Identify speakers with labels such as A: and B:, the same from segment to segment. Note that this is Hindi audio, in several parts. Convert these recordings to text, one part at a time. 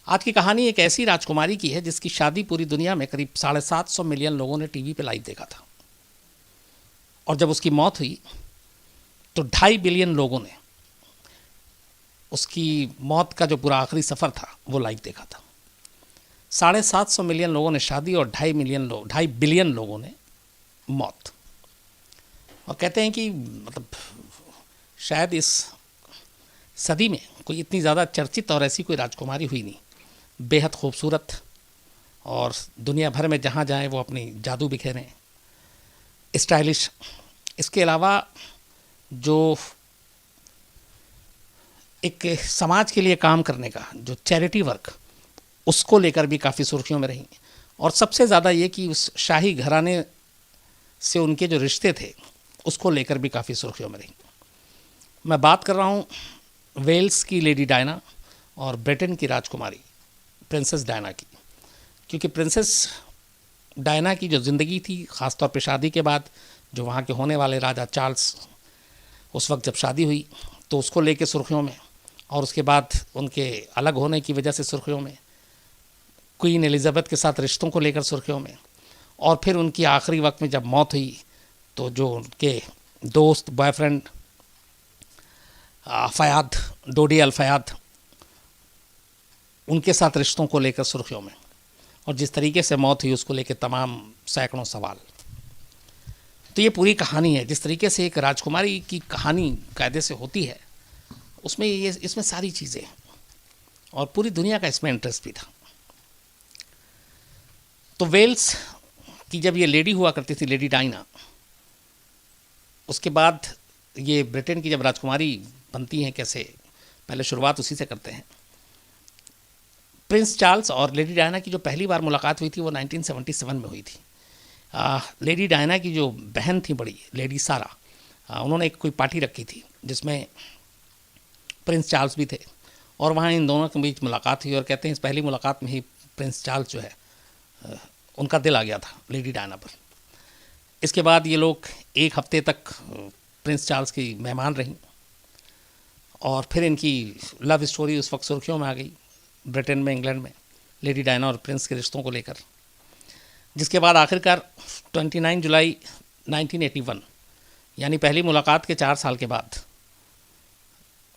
A: आज की कहानी एक ऐसी राजकुमारी की है जिसकी शादी पूरी दुनिया में करीब 750 मिलियन लोगों ने टीवी पे लाइव देखा था, और जब उसकी मौत हुई तो 2.5 बिलियन लोगों ने उसकी मौत का जो पूरा आखिरी सफ़र था वो लाइव देखा था। 750 मिलियन लोगों ने शादी और 2.5 बिलियन लोगों ने मौत। और कहते हैं कि मतलब शायद इस सदी में कोई इतनी ज़्यादा चर्चित और ऐसी कोई राजकुमारी हुई नहीं, बेहद खूबसूरत, और दुनिया भर में जहाँ जाएं वो अपनी जादू बिखेरें, स्टाइलिश। इसके अलावा जो एक समाज के लिए काम करने का जो चैरिटी वर्क, उसको लेकर भी काफ़ी सुर्खियों में रही। और सबसे ज़्यादा ये कि उस शाही घराने से उनके जो रिश्ते थे उसको लेकर भी काफ़ी सुर्खियों में रही। मैं बात कर रहा हूँ वेल्स की लेडी डायना और ब्रिटेन की राजकुमारी प्रिंसेस डायना की। क्योंकि प्रिंसेस डायना की जो ज़िंदगी थी, ख़ासतौर पे शादी के बाद, जो वहाँ के होने वाले राजा चार्ल्स, उस वक्त जब शादी हुई तो उसको लेके सुर्खियों में, और उसके बाद उनके अलग होने की वजह से सुर्खियों में, क्वीन एलिजाबेथ के साथ रिश्तों को लेकर सुर्खियों में, और फिर उनकी आखिरी वक्त में जब मौत हुई तो जो उनके दोस्त, बॉयफ्रेंड फ़याद, डोडी अल फ़याद, उनके साथ रिश्तों को लेकर सुर्खियों में, और जिस तरीके से मौत हुई उसको लेकर तमाम सैकड़ों सवाल। तो ये पूरी कहानी है। जिस तरीके से एक राजकुमारी की कहानी कायदे से होती है, उसमें ये इसमें सारी चीज़ें हैं, और पूरी दुनिया का इसमें इंटरेस्ट भी था। तो वेल्स की जब ये लेडी हुआ करती थी, लेडी डायना, उसके बाद ये ब्रिटेन की जब राजकुमारी बनती हैं, कैसे पहले शुरुआत उसी से करते हैं। प्रिंस चार्ल्स और लेडी डायना की जो पहली बार मुलाकात हुई थी वो 1977 में हुई थी। लेडी डायना की जो बहन थी बड़ी, लेडी सारा, उन्होंने एक कोई पार्टी रखी थी जिसमें प्रिंस चार्ल्स भी थे, और वहाँ इन दोनों के बीच मुलाकात हुई। और कहते हैं इस पहली मुलाकात में ही प्रिंस चार्ल्स जो है उनका दिल आ गया था लेडी डायना पर। इसके बाद ये लोग एक हफ्ते तक प्रिंस चार्ल्स की मेहमान रहीं, और फिर इनकी लव स्टोरी उस वक्त सुर्खियों में आ गई ब्रिटेन में, इंग्लैंड में, लेडी डायना और प्रिंस के रिश्तों को लेकर। जिसके बाद आखिरकार 29 जुलाई 1981, यानी पहली मुलाकात के 4 साल के बाद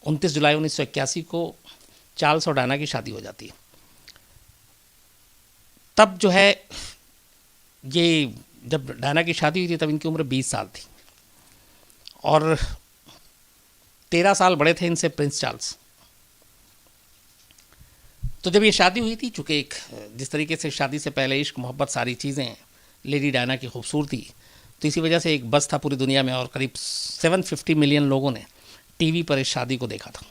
A: 29 जुलाई 1981 को चार्ल्स और डायना की शादी हो जाती है। तब जो है, ये जब डायना की शादी हुई थी तब इनकी उम्र 20 साल थी, और 13 साल बड़े थे इनसे प्रिंस चार्ल्स। तो जब ये शादी हुई थी, चूँकि एक जिस तरीके से शादी से पहले इश्क, मोहब्बत, सारी चीज़ें, लेडी डायना की खूबसूरती, तो इसी वजह से एक बस था पूरी दुनिया में, और करीब 750 मिलियन लोगों ने टीवी पर इस शादी को देखा था।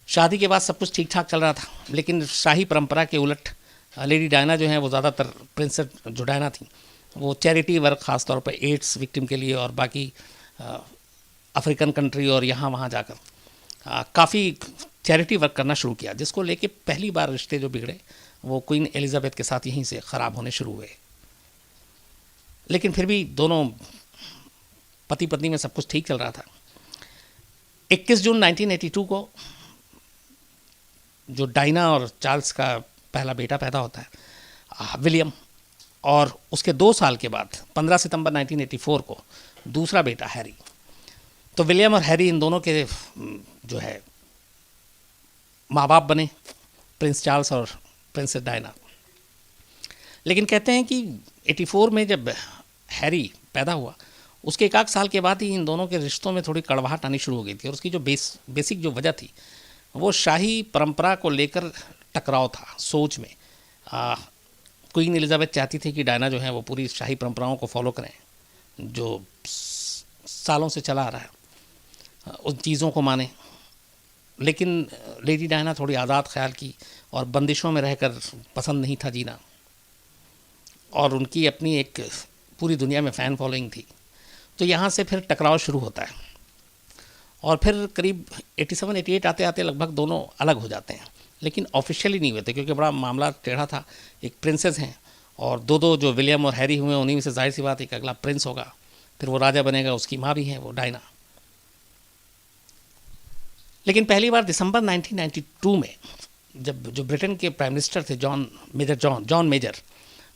A: शादी के बाद सब कुछ ठीक ठाक चल रहा था, लेकिन शाही परंपरा के उलट लेडी डायना जो है वो ज़्यादातर, प्रिंसेस जो डायना थी, वो चैरिटी वर्क, ख़ास तौर पर एड्स विक्टिम के लिए और बाकी अफ्रीकन कंट्री और यहाँ वहाँ जाकर काफ़ी चैरिटी वर्क करना शुरू किया, जिसको लेके पहली बार रिश्ते जो बिगड़े वो क्वीन एलिजाबेथ के साथ यहीं से ख़राब होने शुरू हुए। लेकिन फिर भी दोनों पति पत्नी में सब कुछ ठीक चल रहा था। 21 जून 1982 को जो डायना और चार्ल्स का पहला बेटा पैदा होता है, विलियम, और उसके 2 साल के बाद 15 सितंबर 1984 को दूसरा बेटा हैरी। तो विलियम और हैरी, इन दोनों के जो है माँ बाप बने, प्रिंस चार्ल्स और प्रिंसेस डायना। लेकिन कहते हैं कि 84 में जब हैरी पैदा हुआ, उसके 1 साल के बाद ही इन दोनों के रिश्तों में थोड़ी कड़वाहट आनी शुरू हो गई थी, और उसकी जो बेसिक जो वजह थी वो शाही परंपरा को लेकर टकराव था सोच में। क्वीन एलिजाबेथ चाहती थी कि डायना जो है वो पूरी शाही परंपराओं को फॉलो करें, जो सालों से चला आ रहा है, उन चीज़ों को माने। लेकिन लेडी डायना थोड़ी आज़ाद ख्याल की, और बंदिशों में रहकर पसंद नहीं था जीना, और उनकी अपनी एक पूरी दुनिया में फ़ैन फॉलोइंग थी। तो यहाँ से फिर टकराव शुरू होता है, और फिर करीब 87-88 आते आते लगभग दोनों अलग हो जाते हैं, लेकिन ऑफिशियली नहीं हुए थे, क्योंकि बड़ा मामला टेढ़ा था। एक प्रिंसेस हैं, और दो जो विलियम और हैरी हुए, उन्हीं में से जाहिर सी बात एक अगला प्रिंस होगा, फिर वो राजा बनेगा। उसकी माँ भी है वो डायना। लेकिन पहली बार दिसंबर 1992 में जब जो ब्रिटेन के प्राइम मिनिस्टर थे जॉन मेजर,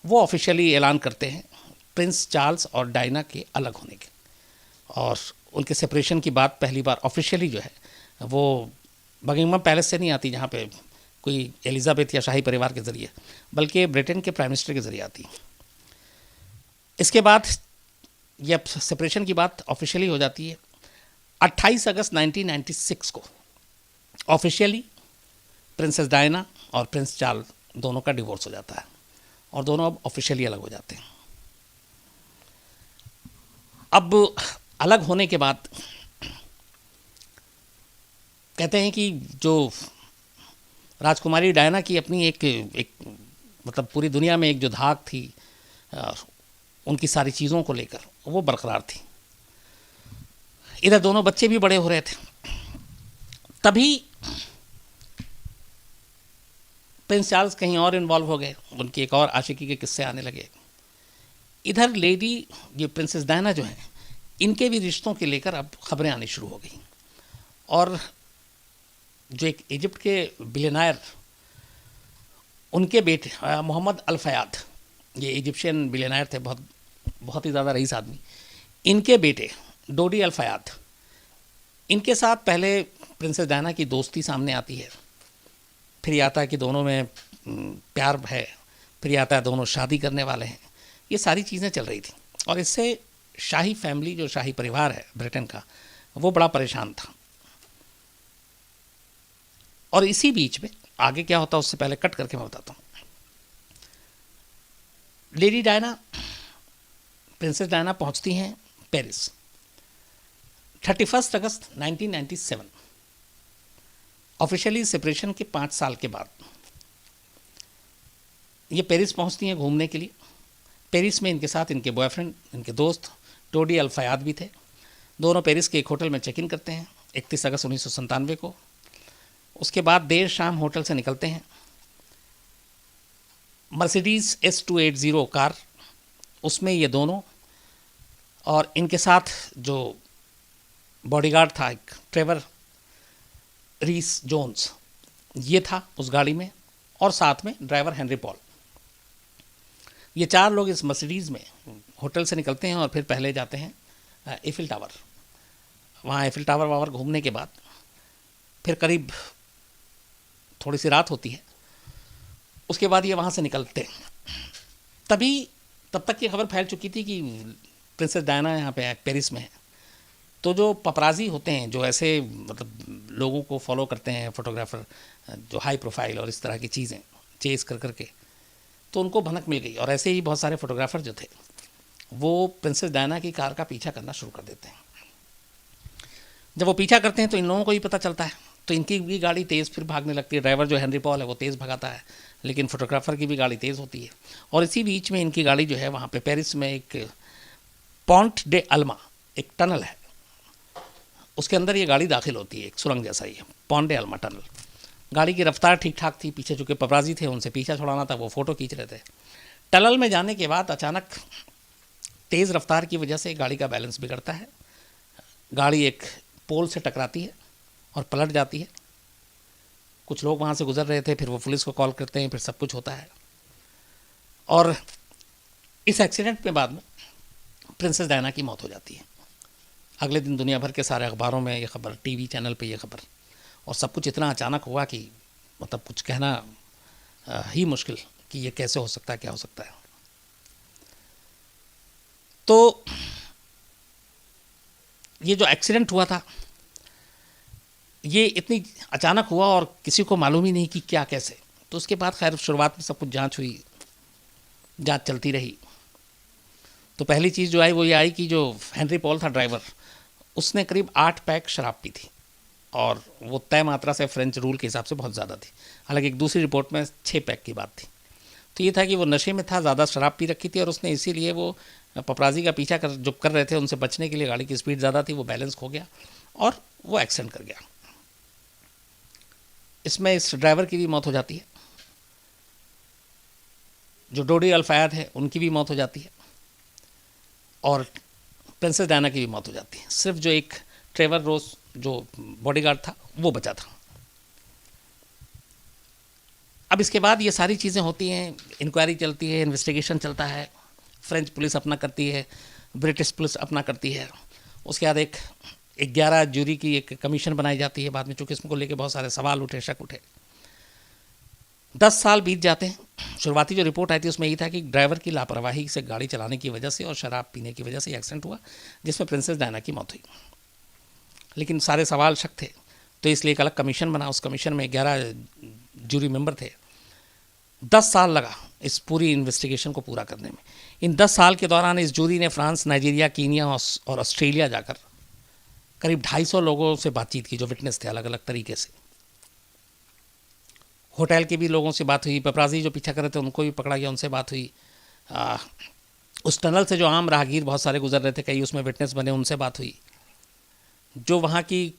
A: वो ऑफिशियली ऐलान करते हैं प्रिंस चार्ल्स और डायना के अलग होने के, और उनके सेपरेशन की बात पहली बार ऑफिशियली जो है वो बकिंगम पैलेस से नहीं आती, जहाँ पे कोई एलिजाबेथ या शाही परिवार के ज़रिए, बल्कि ब्रिटेन के प्राइम मिनिस्टर के ज़रिए आती। इसके बाद यह सेपरेशन की बात ऑफिशियली हो जाती है 28 अगस्त 1996 को। ऑफिशियली प्रिंसेस डायना और प्रिंस चार्ल्स दोनों का डिवोर्स हो जाता है और दोनों अब ऑफिशियली अलग हो जाते हैं। अब अलग होने के बाद कहते हैं कि जो राजकुमारी डायना की अपनी एक मतलब पूरी दुनिया में एक जो धाक थी उनकी सारी चीज़ों को लेकर, वो बरकरार थी। इधर दोनों बच्चे भी बड़े हो रहे थे। तभी प्रिंस चार्ल्स कहीं और इन्वॉल्व हो गए, उनकी एक और आशिकी के किस्से आने लगे। इधर लेडी ये प्रिंसेस डायना जो हैं, इनके भी रिश्तों के लेकर अब खबरें आनी शुरू हो गई। और जो एक इजिप्ट के बिलियनायर, उनके बेटे मोहम्मद अल फयाद, ये इजिप्शियन बिलियनायर थे, बहुत ही ज़्यादा रईस आदमी, इनके बेटे डोडी अल फयाद, इनके साथ पहले प्रिंसेस डायना की दोस्ती सामने आती है, फिर ये आता है कि दोनों में प्यार है, फिर ये आता है दोनों शादी करने वाले हैं। ये सारी चीज़ें चल रही थी और इससे शाही फैमिली, जो शाही परिवार है ब्रिटेन का, वो बड़ा परेशान था। और इसी बीच में आगे क्या होता है उससे पहले कट करके मैं बताता हूँ। लेडी डायना, प्रिंसेस डायना पहुँचती हैं पेरिस 31 अगस्त 1997, ऑफिशियली सेपरेशन के 5 साल के बाद। ये पेरिस पहुंचती हैं घूमने के लिए। पेरिस में इनके साथ इनके बॉयफ्रेंड, इनके दोस्त डोडी अल फयाद भी थे। दोनों पेरिस के एक होटल में चेक इन करते हैं 31 अगस्त 1997 को। उसके बाद देर शाम होटल से निकलते हैं। मर्सिडीज़ S280 कार, उसमें ये दोनों और इनके साथ जो बॉडीगार्ड था एक ट्रेवर रीस जोन्स, ये था उस गाड़ी में, और साथ में ड्राइवर हेनरी पॉल। ये 4 लोग इस मर्सिडीज़ में होटल से निकलते हैं और फिर पहले जाते हैं एफिल टावर। वहाँ एफिल टावर वावर घूमने के बाद फिर करीब थोड़ी सी रात होती है। उसके बाद ये वहाँ से निकलते हैं। तब तक ये खबर फैल चुकी थी कि प्रिंसेस डायना यहाँ पे पेरिस में है। तो जो पपराजी होते हैं, जो ऐसे मतलब लोगों को फॉलो करते हैं, फोटोग्राफर जो हाई प्रोफाइल और इस तरह की चीज़ें चेस कर करके, तो उनको भनक मिल गई और ऐसे ही बहुत सारे फोटोग्राफर जो थे वो प्रिंसेस डायना की कार का पीछा करना शुरू कर देते हैं। जब वो पीछा करते हैं तो इन लोगों को ही पता चलता है, तो इनकी भी गाड़ी तेज़ फिर भागने लगती है। ड्राइवर जो हेनरी पॉल है वो तेज़ भगाता है, लेकिन फोटोग्राफर की भी गाड़ी तेज़ होती है। और इसी बीच में इनकी गाड़ी जो है वहाँ पे पेरिस में एक पॉन्ट डे अल्मा, एक टनल है, उसके अंदर ये गाड़ी दाखिल होती है, एक सुरंग जैसा ही है, पॉन्ट डे अल्मा टनल। गाड़ी की रफ्तार ठीक ठाक थी, पीछे चूँकि पपराजी थे उनसे पीछा छुड़ाना था, वो फ़ोटो खींच रहे थे। टनल में जाने के बाद अचानक तेज़ रफ्तार की वजह से गाड़ी का बैलेंस बिगड़ता है। गाड़ी एक पोल से टकराती है और पलट जाती है। कुछ लोग वहाँ से गुजर रहे थे, फिर वो पुलिस को कॉल करते हैं, फिर सब कुछ होता है। और इस एक्सीडेंट में बाद में प्रिंसेस डायना की मौत हो जाती है। अगले दिन दुनिया भर के सारे अखबारों में ये खबर, टीवी चैनल पे ये खबर, और सब कुछ इतना अचानक हुआ कि मतलब कुछ कहना ही मुश्किल कि ये कैसे हो सकता है, क्या हो सकता है। तो ये जो एक्सीडेंट हुआ था ये इतनी अचानक हुआ और किसी को मालूम ही नहीं कि क्या कैसे। तो उसके बाद खैर शुरुआत में सब कुछ जांच हुई, जांच चलती रही। तो पहली चीज़ जो आई वो ये आई कि जो हेनरी पॉल था ड्राइवर, उसने करीब 8 पैक शराब पी थी और वो तय मात्रा से फ्रेंच रूल के हिसाब से बहुत ज़्यादा थी। हालांकि एक दूसरी रिपोर्ट में 6 पैक की बात थी। तो ये था कि वो नशे में था, ज़्यादा शराब पी रखी थी और उसने इसीलिए वो पपराजी का पीछा जो कर रहे थे उनसे बचने के लिए, गाड़ी की स्पीड ज़्यादा थी, वो बैलेंस खो गया और वो एक्सीडेंट कर गया। इसमें इस ड्राइवर की भी मौत हो जाती है। जो डोडी अल फयाद है उनकी भी मौत हो जाती है और प्रिंसेस डायना की भी मौत हो जाती है। सिर्फ जो एक ट्रेवर रोज जो बॉडीगार्ड था वो बचा था। अब इसके बाद ये सारी चीज़ें होती हैं, इंक्वायरी चलती है, इन्वेस्टिगेशन चलता है, फ्रेंच पुलिस अपना करती है, ब्रिटिश पुलिस अपना करती है। उसके बाद एक 11 जूरी की एक कमीशन बनाई जाती है बाद में, चूँकि इसको लेके बहुत सारे सवाल उठे, शक उठे। 10 साल बीत जाते हैं। शुरुआती जो रिपोर्ट आई थी उसमें ये था कि ड्राइवर की लापरवाही से गाड़ी चलाने की वजह से और शराब पीने की वजह से एक्सीडेंट हुआ, जिसमें प्रिंसेस डायना की मौत हुई। लेकिन सारे सवाल शक थे, तो इसलिए एक अलग कमीशन बना। उस कमीशन में 11 जूरी मेंबर थे। 10 साल लगा इस पूरी इन्वेस्टिगेशन को पूरा करने में। इन 10 साल के दौरान इस जूरी ने फ्रांस, नाइजीरिया, कीनिया और ऑस्ट्रेलिया जाकर करीब 250 लोगों से बातचीत की जो विटनेस थे अलग अलग तरीके से। होटल के भी लोगों से बात हुई, पेपराजी जो पीछा कर रहे थे उनको भी पकड़ा गया, उनसे बात हुई। उस टनल से जो आम राहगीर बहुत सारे गुजर रहे थे, कई उसमें विटनेस बने, उनसे बात हुई। जो वहाँ की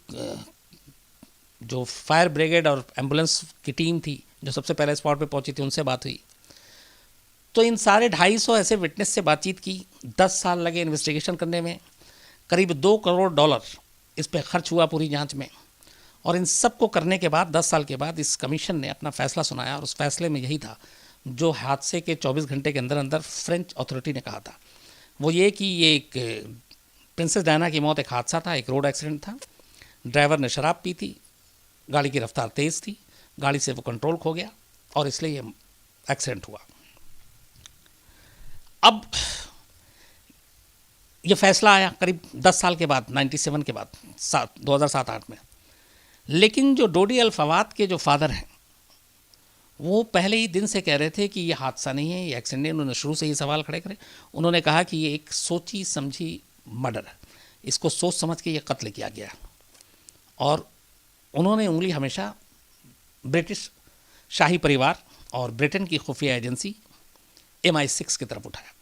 A: जो फायर ब्रिगेड और एम्बुलेंस की टीम थी जो सबसे पहले स्पॉट पे पहुंची थी, उनसे बात हुई। तो इन सारे 250 ऐसे विटनेस से बातचीत की। 10 साल लगे इन्वेस्टिगेशन करने में। करीब $2 करोड़ इस पर खर्च हुआ पूरी जांच में। और इन सब को करने के बाद 10 साल के बाद इस कमीशन ने अपना फैसला सुनाया, और उस फैसले में यही था जो हादसे के 24 घंटे के अंदर अंदर फ्रेंच अथॉरिटी ने कहा था। वो ये कि ये एक प्रिंसेस डायना की मौत एक हादसा था, एक रोड एक्सीडेंट था। ड्राइवर ने शराब पी थी, गाड़ी की रफ्तार तेज़ थी, गाड़ी से वो कंट्रोल खो गया और इसलिए ये एक्सीडेंट हुआ। अब ये फैसला आया करीब 10 साल के बाद, 97 के बाद, 2007-8 में। लेकिन जो डोडी अल फवाद के जो फादर हैं वो पहले ही दिन से कह रहे थे कि ये हादसा नहीं है, ये एक्सीडेंट नहीं। उन्होंने शुरू से ही सवाल खड़े करे। उन्होंने कहा कि ये एक सोची समझी मर्डर है, इसको सोच समझ के ये कत्ल किया गया। और उन्होंने उंगली हमेशा ब्रिटिश शाही परिवार और ब्रिटेन की खुफिया एजेंसी MI6 की तरफ उठाया।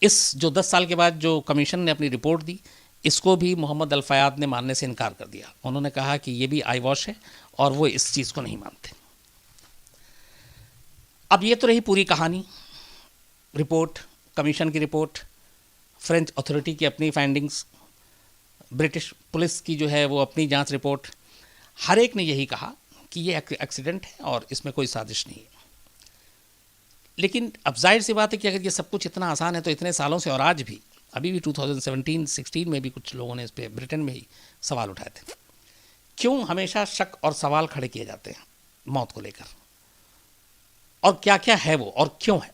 A: इस जो 10 साल के बाद जो कमीशन ने अपनी रिपोर्ट दी, इसको भी मोहम्मद अल फयाद ने मानने से इनकार कर दिया। उन्होंने कहा कि ये भी आई वॉश है और वो इस चीज़ को नहीं मानते। अब ये तो रही पूरी कहानी, रिपोर्ट, कमीशन की रिपोर्ट, फ्रेंच अथॉरिटी की अपनी फाइंडिंग्स, ब्रिटिश पुलिस की जो है वो अपनी जांच रिपोर्ट। हर एक ने यही कहा कि ये एक्सीडेंट है और इसमें कोई साजिश नहीं है। लेकिन अब जाहिर सी बात है कि अगर ये सब कुछ इतना आसान है तो इतने सालों से और आज भी, अभी भी 2017-16 में भी कुछ लोगों ने इस पर ब्रिटेन में ही सवाल उठाए थे। क्यों हमेशा शक और सवाल खड़े किए जाते हैं मौत को लेकर, और क्या क्या है वो और क्यों है?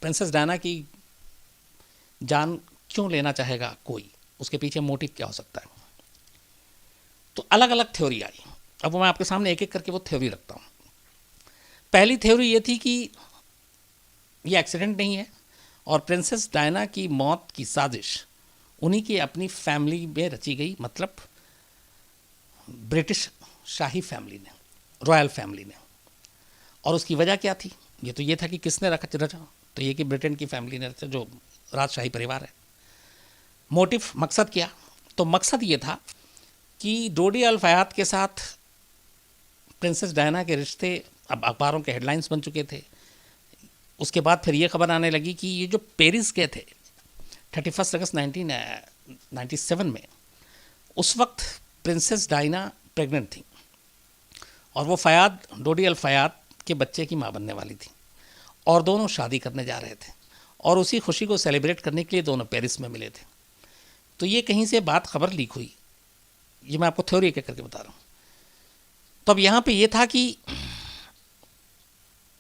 A: प्रिंसेस डायना की जान क्यों लेना चाहेगा कोई, उसके पीछे मोटिव क्या हो सकता है? तो अलग अलग थ्योरी आई। अब वो मैं आपके सामने एक एक करके वो थ्योरी रखता हूँ। पहली थ्योरी ये थी कि ये एक्सीडेंट नहीं है और प्रिंसेस डायना की मौत की साजिश उन्हीं की अपनी फैमिली में रची गई, मतलब ब्रिटिश शाही फैमिली ने, रॉयल फैमिली ने। और उसकी वजह क्या थी? ये तो ये था कि किसने रचा, तो ये कि ब्रिटेन की फैमिली ने रचा, जो राजशाही परिवार है। मोटिव, मकसद क्या? तो मकसद ये था कि डोडी अल फयाद के साथ प्रिंसेस डायना के रिश्ते अब अखबारों के हेडलाइंस बन चुके थे। उसके बाद फिर ये खबर आने लगी कि ये जो पेरिस गए थे 31 अगस्त 1997 में, उस वक्त प्रिंसेस डायना प्रेग्नेंट थी और वो फयाद, डोडी अल फयाद के बच्चे की माँ बनने वाली थी, और दोनों शादी करने जा रहे थे और उसी खुशी को सेलिब्रेट करने के लिए दोनों पेरिस में मिले थे। तो ये कहीं से बात खबर लीक हुई, ये मैं आपको थ्योरी एक करके बता रहा हूँ। तो अब यहाँ पे ये था कि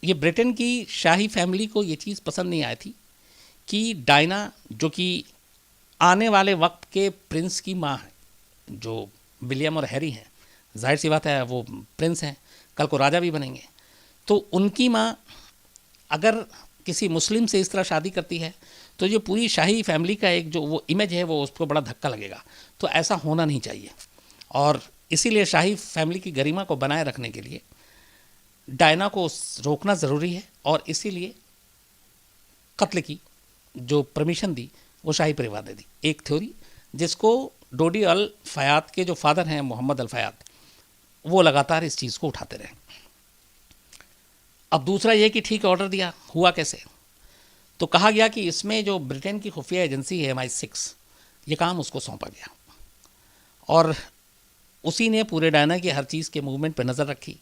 A: ये ब्रिटेन की शाही फैमिली को ये चीज़ पसंद नहीं आई थी कि डायना, जो कि आने वाले वक्त के प्रिंस की माँ है, जो विलियम और हैरी हैं, जाहिर सी बात है वो प्रिंस हैं, कल को राजा भी बनेंगे, तो उनकी माँ अगर किसी मुस्लिम से इस तरह शादी करती है तो जो पूरी शाही फैमिली का एक जो वो इमेज है वो उसको बड़ा धक्का लगेगा। तो ऐसा होना नहीं चाहिए, और इसीलिए शाही फैमिली की गरिमा को बनाए रखने के लिए डायना को रोकना ज़रूरी है, और इसीलिए कत्ल की जो परमिशन दी वो शाही परिवार ने दी। एक थ्योरी जिसको डोडी अल फयाद के जो फादर हैं मोहम्मद अल फयाद, वो लगातार इस चीज़ को उठाते रहे। अब दूसरा ये कि ठीक है, ऑर्डर दिया, हुआ कैसे? तो कहा गया कि इसमें जो ब्रिटेन की खुफिया एजेंसी है MI6, ये काम उसको सौंपा गया और उसी ने पूरे डायना की हर चीज़ के मूवमेंट पर नज़र रखी।